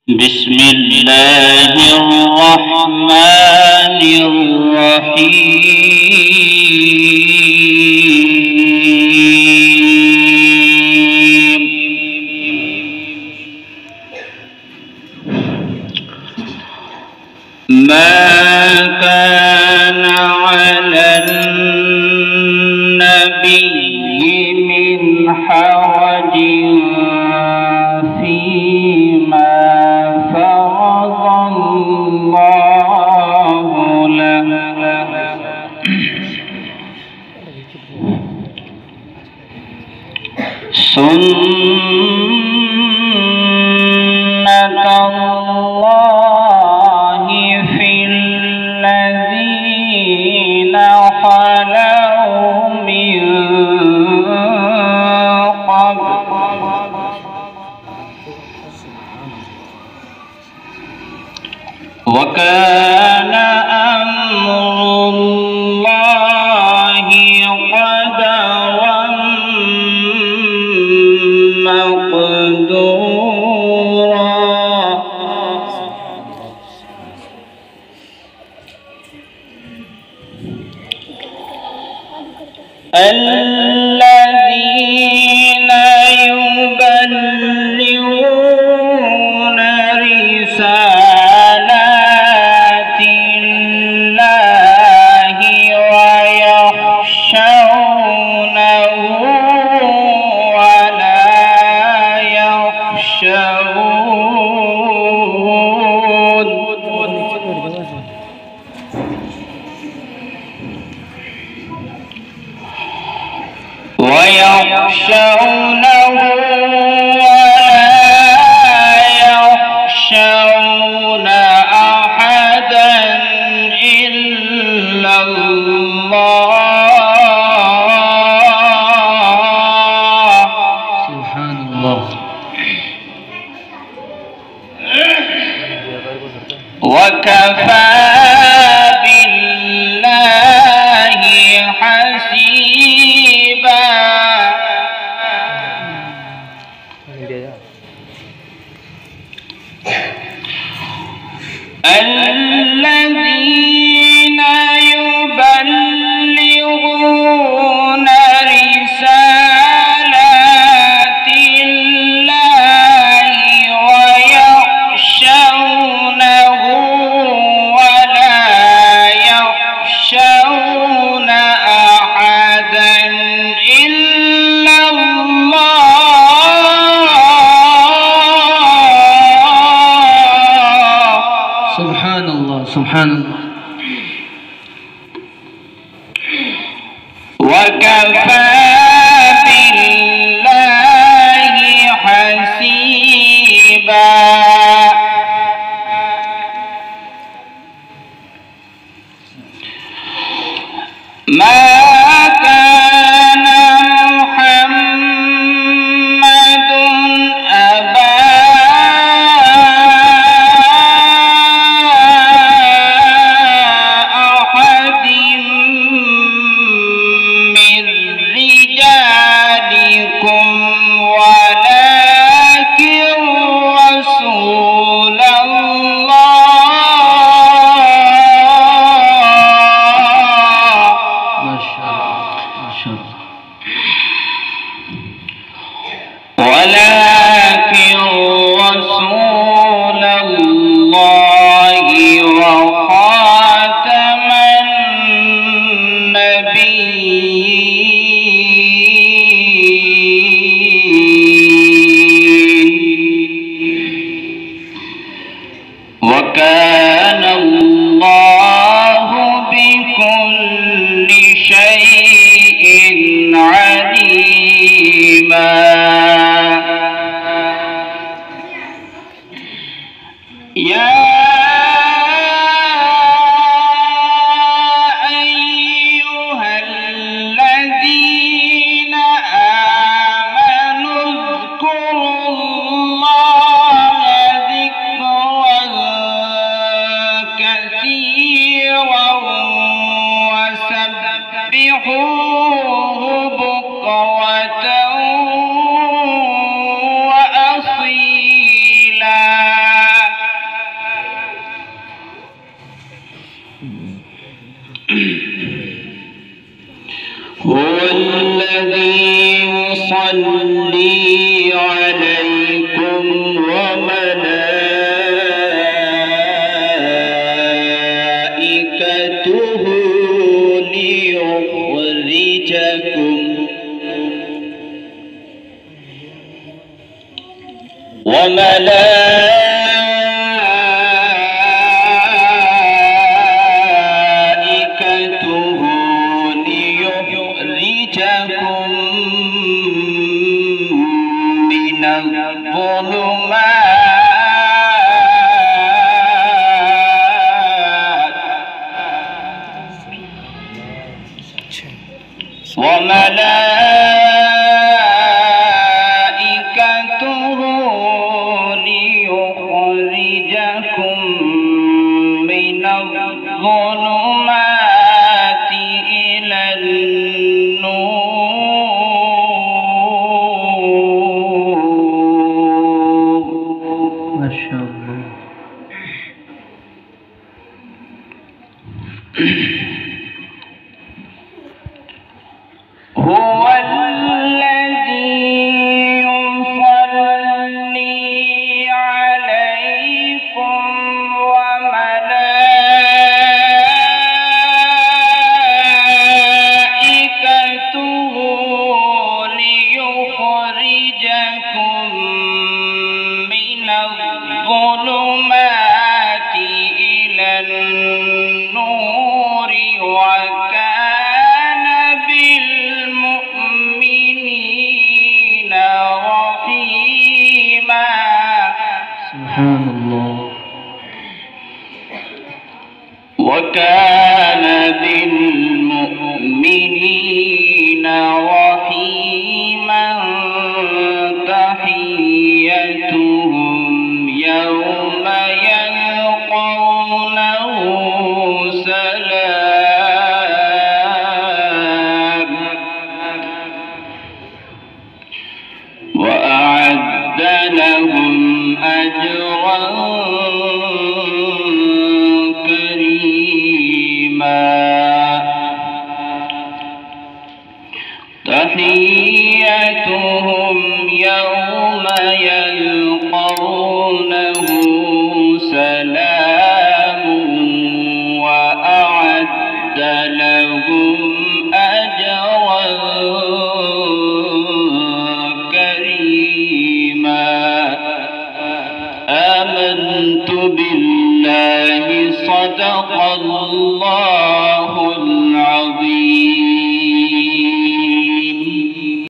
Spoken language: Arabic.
بسم الله الرحمن الرحيم. ما كان على النبي من حرج فيما فرض الله له، سنة الله في الذين خلوا من قبل، وكان أمر الله قدرا مقدورا. الذين يبلغون رسالات الله ويخشونه ولا يخشون أحدا إلا الله. سبحان الله. وكفى بالله حسيبا. الذين يبلغون رسالات الله ويخشونه ولا يخشون أحدا إلا الله. سبحان الله سبحان الله. وكفى بالله حسيبا. ما كان محمد أبا أحد من رجالكم ولكن رسول الله. ما شاء الله. ولكن رسول الله وخاتم النبيين، وكان الله بكل شيء عليما. يا أيها الذين آمنوا اذكروا الله ذكرا كثيرا وسبحوه بكرة وأصيلا. يصلي عليكم وملائكته ليخرجكم من الظلمات وملائكته ليخرجكم من الظلمات إلى النور. ما شاء الله. هو الذي يصلي عليكم وملائكته ليخرجكم من الظلمات إلى النور وكان بالمؤمنين رحيما. سبحان الله. وكان بالمؤمنين رحيما. تحيتهم يوم يلقونه سلام وأعد لهم أجرا كريما. تحيتهم يوم يلقونه سلام وأعد لهم أجرا كريما. آمنت بالله صدق الله